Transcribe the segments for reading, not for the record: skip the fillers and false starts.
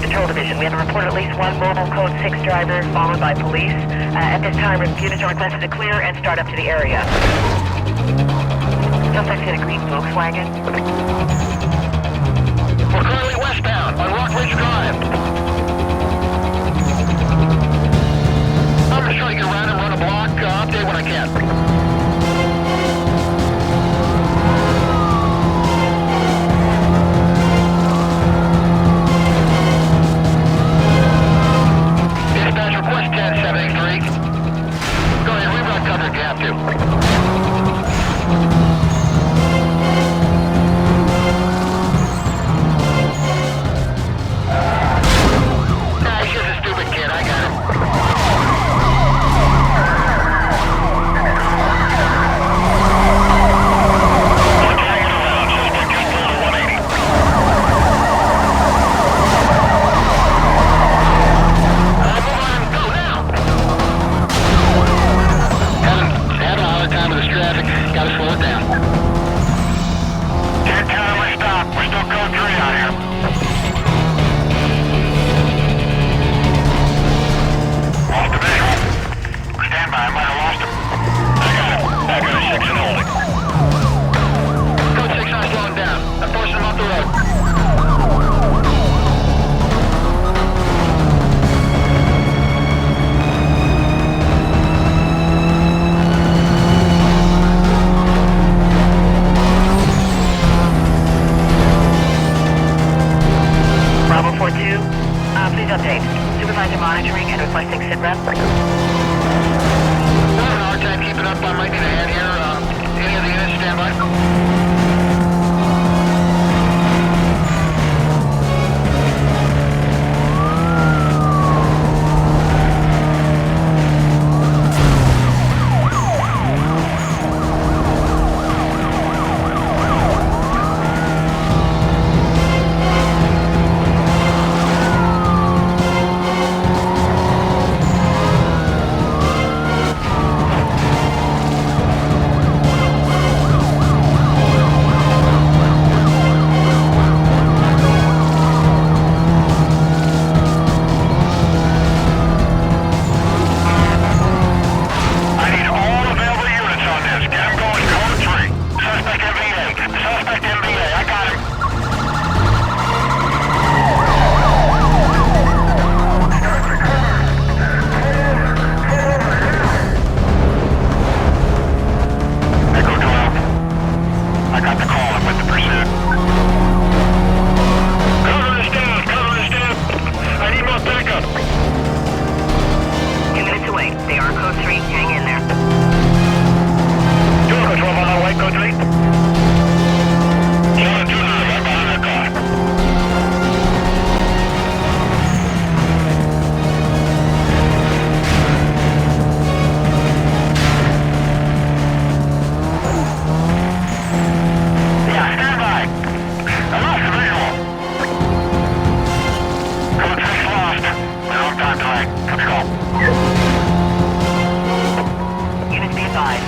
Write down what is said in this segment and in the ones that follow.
Patrol Division. We have a report of at least one mobile Code 6 driver followed by police. At this time, units are requested to clear and start up to the area. Suspect hit a green Volkswagen. We're currently westbound on Rock Ridge Drive. I'm just trying to get around and run a block. Update when I can. Request 1073. Go ahead, reroute cover if you have to. Nah, he's just a stupid kid, I got him. Please update. Supervisor monitoring and requesting sit rep. We're having a hard time keeping up. I might need a hand here. Any of the units stand by?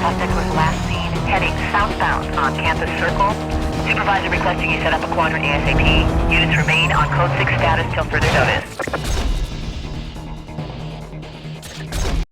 Suspect was last seen heading southbound on Campus Circle. Supervisor requesting you set up a quadrant ASAP. Units remain on Code 6 status till further notice.